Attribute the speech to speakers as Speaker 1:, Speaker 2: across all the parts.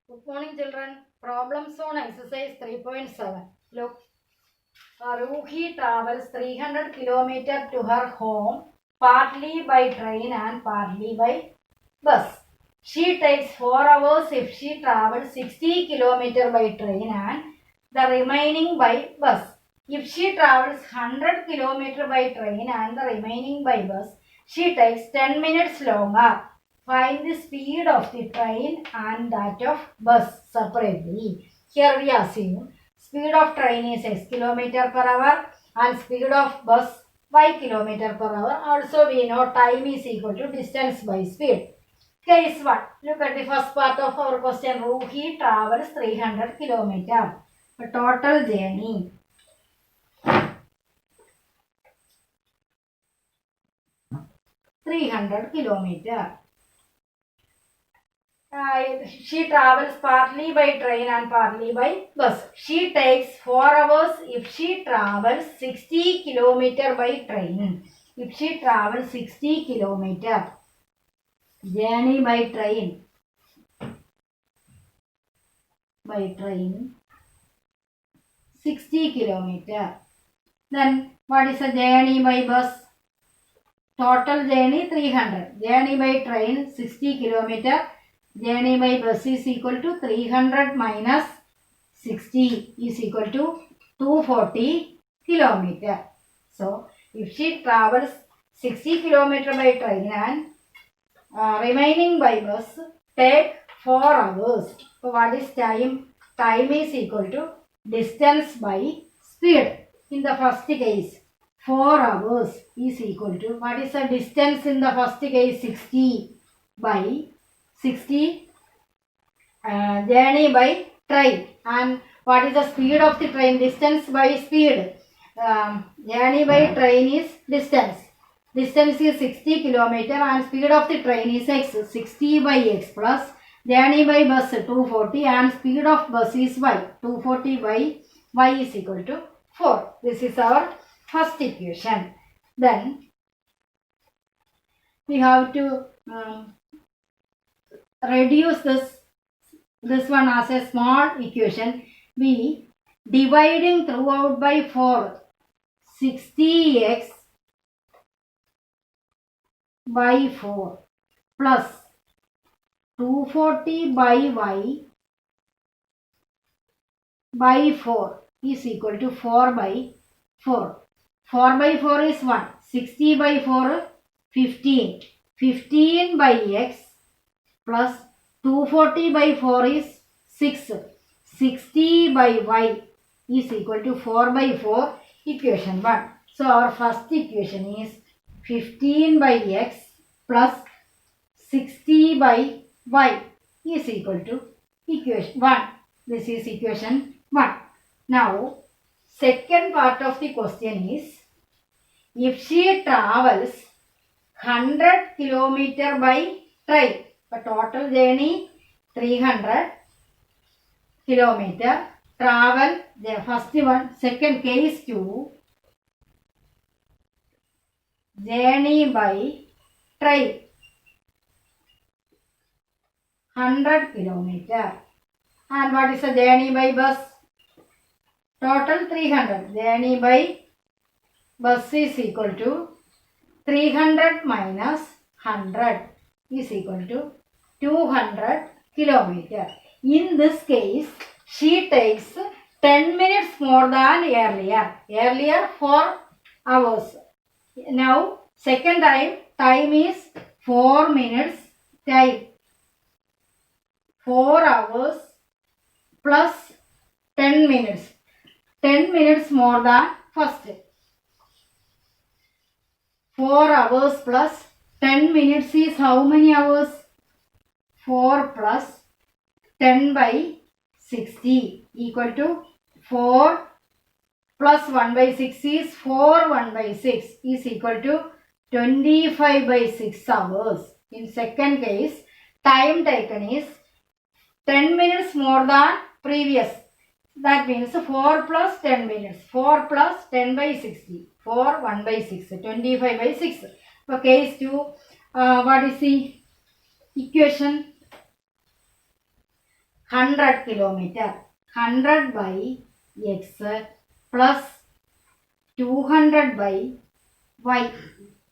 Speaker 1: Good morning, children. Problems on exercise 3.7. Look, Ruhi travels 300 kilometers to her home, partly by train and partly by bus. She takes 4 hours if she travels 60 kilometers by train and the remaining by bus. If she travels 100 kilometers by train and the remaining by bus, she takes 10 minutes longer. Find the speed of the train and that of bus separately. Here we assume speed of train is x kilometer per hour and speed of bus y kilometer per hour. Also we know time is equal to distance by speed. Case 1. Look at the first part of our question. Ruhi travels 300 kilometers. The total journey. 300 kilometers. She travels partly by train and partly by bus. She takes 4 hours if she travels 60 kilometers by train. If she travels 60 kilometers, journey by train, 60 kilometers. Then what is the journey by bus? Total journey 300. Journey by train 60 kilometers. Journey by bus is equal to 300 minus 60 is equal to 240 kilometers. So, if she travels 60 kilometers by train and remaining by bus, take 4 hours. So, what is time? Time is equal to distance by speed. In the first case, 4 hours is equal to, what is the distance in the first case? 60 by 60 journey by train. And what is the speed of the train? Distance by speed. Journey by train is distance. Distance is 60 kilometers and speed of the train is x. 60 by x plus journey by bus 240 and speed of bus is y. 240 by y is equal to 4. This is our first equation. Then we have to reduce this one as a small equation. We dividing throughout by 4. 60x by 4 plus 240 by y by 4 is equal to 4 by 4. 4 by 4 is 1. 60 by 4 15. 15 by x plus 240 by 4 is 6. 60 by y is equal to 4 by 4, equation 1. So our first equation is 15 by x plus 60 by y is equal to equation 1. This is equation 1. Now, second part of the question is, if she travels 100 kilometer by train, the total journey 300 kilometer, travel, the first one, second case 2, journey by train 100 kilometer. And what is the journey by bus? Total 300. Journey by bus is equal to 300 minus 100 is equal to 200 kilometer. In this case, she takes 10 minutes more than earlier. Earlier 4 hours. Now, second time is 4 minutes time. 4 hours plus 10 minutes. 10 minutes more than first. 4 hours plus 10 minutes is how many hours? 4 plus 10 by 60 equal to 4 plus 1 by 6 is 4. 1 by 6 is equal to 25 by 6 hours. In second case, time taken is 10 minutes more than previous. That means 4 plus 10 minutes. 4 plus 10 by 60. 4, 1 by 6. 25 by 6. For case 2, what is the equation? 100 kilometer. 100 by x plus 200 by y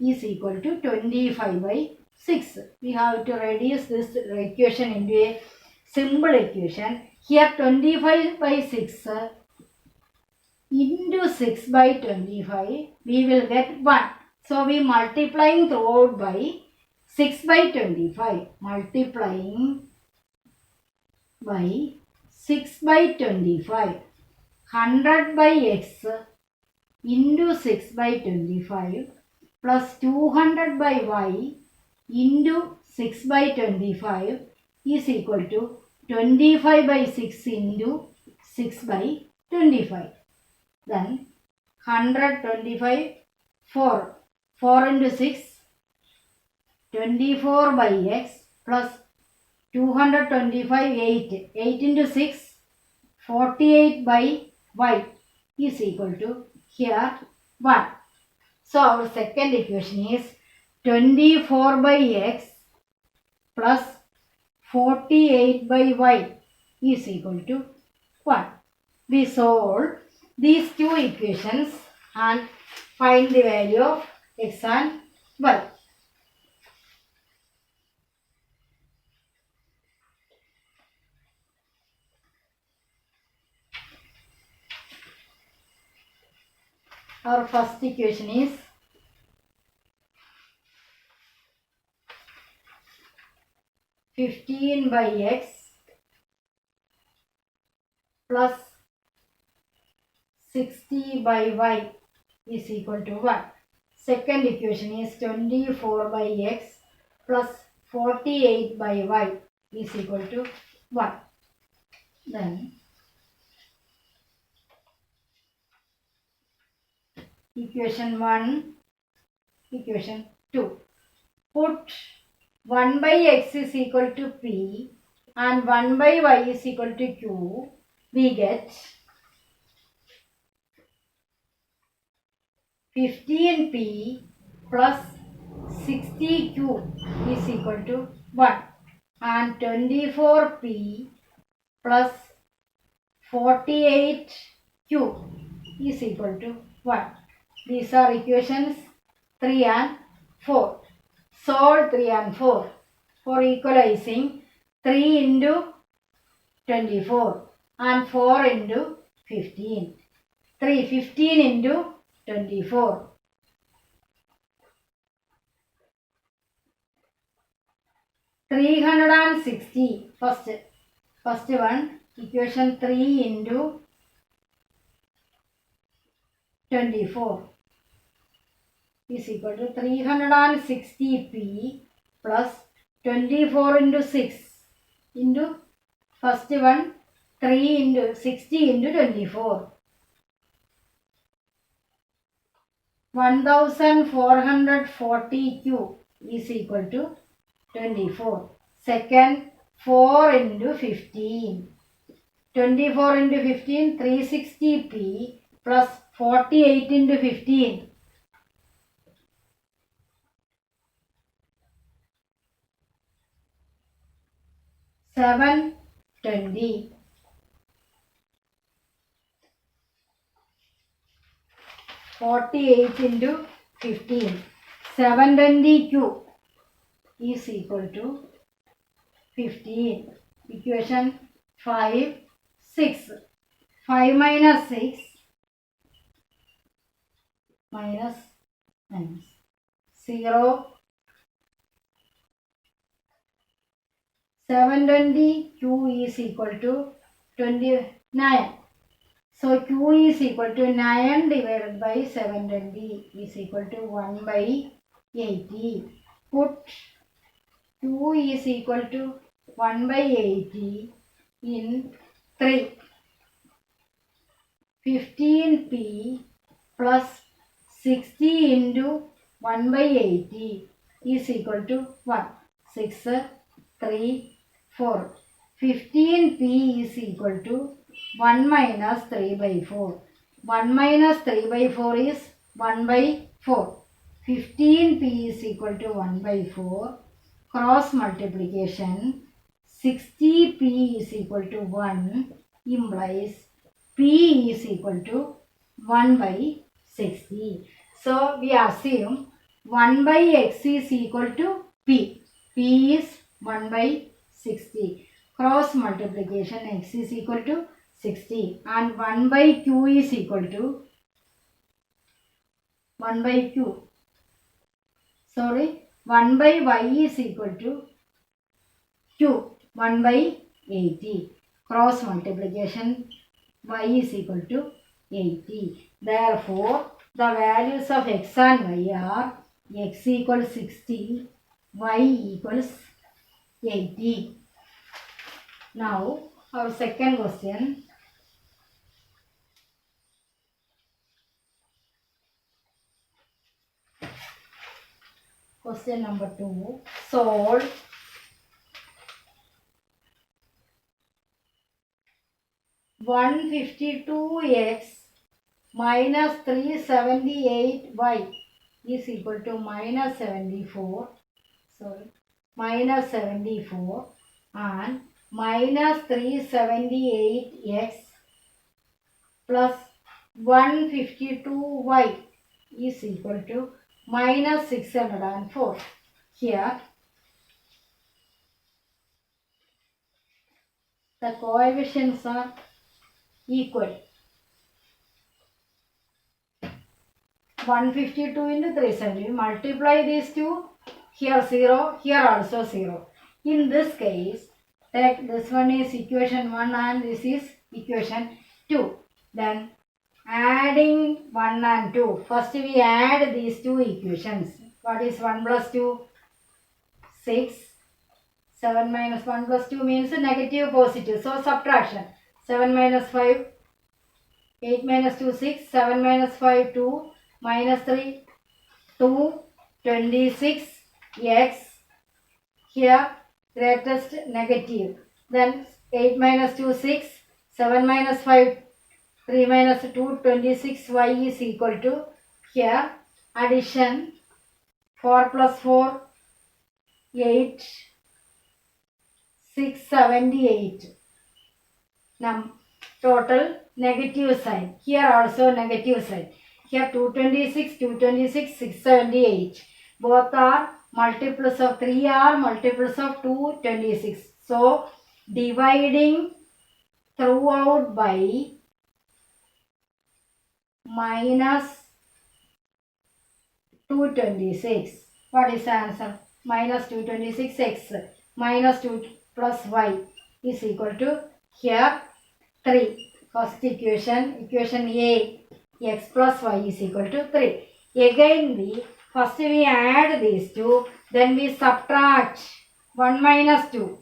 Speaker 1: is equal to 25 by 6. We have to reduce this equation into a simple equation. Here 25 by 6 into 6 by 25, we will get 1. So we multiplying throughout by 6 by 25. Multiplying by 6 by 25. 100 by x into 6 by 25 plus 200 by y into 6 by 25 is equal to 25 by 6 into 6 by 25. Then 125, 4. 4 into 6, 24 by x plus 225, 8. 8 into 6, 48 by y is equal to here 1. So our second equation is 24 by x plus 48 by y is equal to 1. We solve these two equations and find the value of x and y. Our first equation is 15 by x plus 60 by y is equal to 1. Second equation is 24 by x plus 48 by y is equal to 1. Then equation 1, equation 2. Put 1 by x is equal to p and 1 by y is equal to q. We get 15p plus 60q is equal to 1 and 24p plus 48q is equal to 1. These are equations 3 and 4. Solve 3 and 4. For equalizing, 3 into 24 and 4 into 15. 15 into 24. 360. First one, equation 3 into 24 is equal to 360p plus 24 into 6 into first one 3 into 60 into 24. 1440q is equal to 24. Second, 4 into 15. 24 into 15, 360p plus 48 into 15. 720. 48 into 15. 720q is equal to 15. Equation 5, 6. 5 minus 6 minus 0. 720q is equal to 29. So q is equal to 9 divided by 720 is equal to 1 by 80. Put q is equal to 1 by 80 in 3. 15p plus 60 into 1 by 80 is equal to 1. 6, 3, 4. 15p is equal to 1 minus 3 by 4. 1 minus 3 by 4 is 1 by 4. 15p is equal to 1 by 4. Cross multiplication. 60p is equal to 1 implies p is equal to 1 by 60. So we assume 1 by x is equal to p. P is 1 by 60. Cross multiplication, x is equal to 60 and 1 by q is equal to 1 by q. Sorry, 1 by y is equal to q, 1 by 80. Cross multiplication, y is equal to 80. Therefore, the values of x and y are x equals 60, y equals 80. Now, our second question. Question number 2. Solve 152x minus 378y is equal to minus 74. Sorry, minus 74 and minus 378x plus 152y is equal to minus 604. Here the coefficients are equal. 152 into 370. Multiply these two. Here 0, here also 0. In this case, take this one is equation 1 and this is equation 2. Then adding 1 and 2. First we add these two equations. What is 1 plus 2? 6. 7 minus 1 plus 2 means negative positive. So subtraction. 7 minus 5. 8 minus 2, 6. 7 minus 5, 2. Minus 3, 2. 26. X. Here greatest negative. Then 8 minus 2, 6. 7 minus 5, 3 minus 2, 26. Y is equal to, here addition 4 plus 4, 8. 678. Total negative sign. Here also negative sign. Here 226, 226, 678. Both are multiples of 3 are multiples of 226. So dividing throughout by minus 226. What is the answer? Minus 226x minus 2 plus y is equal to, here 3. First equation, equation A, x plus y is equal to 3. Again first we add these two, then we subtract 1 minus 2.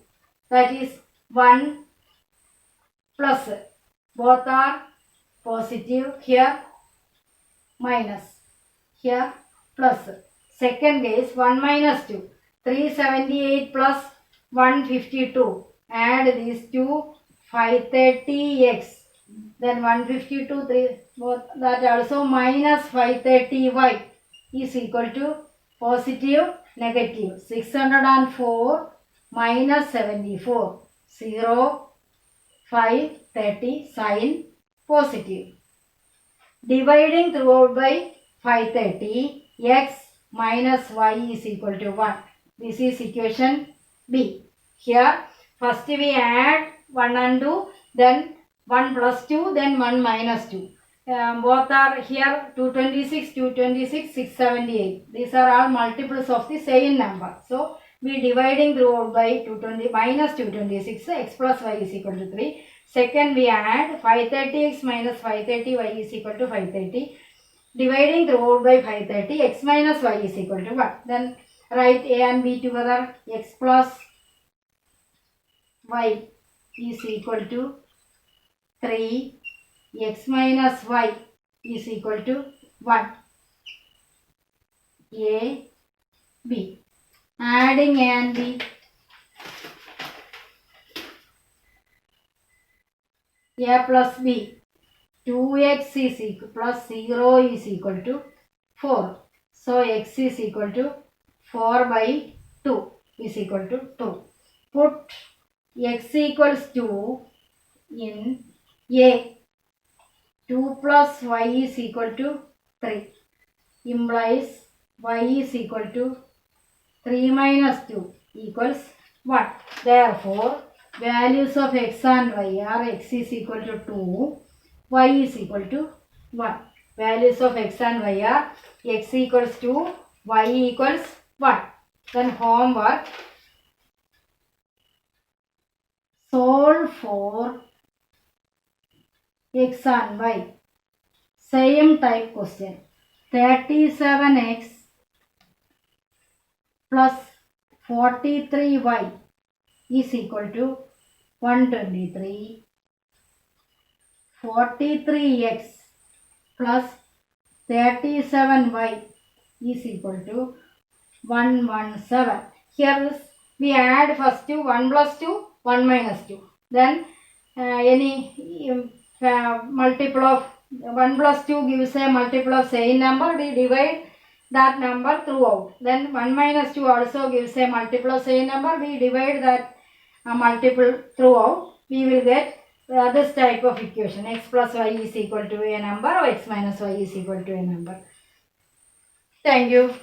Speaker 1: That is 1 plus. Both are positive. Here minus. Here plus. Second case 1 minus 2. 378 plus 152. Add these two, 530x. Then 152, 3, both that also minus 530y is equal to positive, negative. 604 minus 74. 0, 5, 30, sign positive. Dividing throughout by 530, x minus y is equal to 1. This is equation B. Here first we add 1 and 2, then 1 plus 2, then 1 minus 2. Both are here 226, 226, 678. These are all multiples of the same number. So we dividing throughout by 220 minus 226, x plus y is equal to 3. Second we add 530x minus 530, y is equal to 530. Dividing throughout by 530, x minus y is equal to 1. Then write a and b together. X plus y is equal to 3. X minus y is equal to 1. A, B. Adding a and b. A plus b. 2x is equal plus 0 is equal to 4. So x is equal to 4 by 2 is equal to 2. Put x equals 2 in A. 2 plus y is equal to 3 implies y is equal to 3 minus 2 equals 1. Therefore, values of x and y are x is equal to 2, y is equal to 1. Values of x and y are x equals 2, y equals 1. Then homework. Solve for x and y. Same type question. 37x plus 43y is equal to 123. 43x plus 37y is equal to 117. Here is we add first to 1 plus 2, 1 minus 2. Then any multiple of 1 plus 2 gives a multiple of same number. We divide that number throughout. Then 1 minus 2 also gives a multiple of same number. We divide that multiple throughout. We will get this type of equation. X plus y is equal to a number or x minus y is equal to a number. Thank you.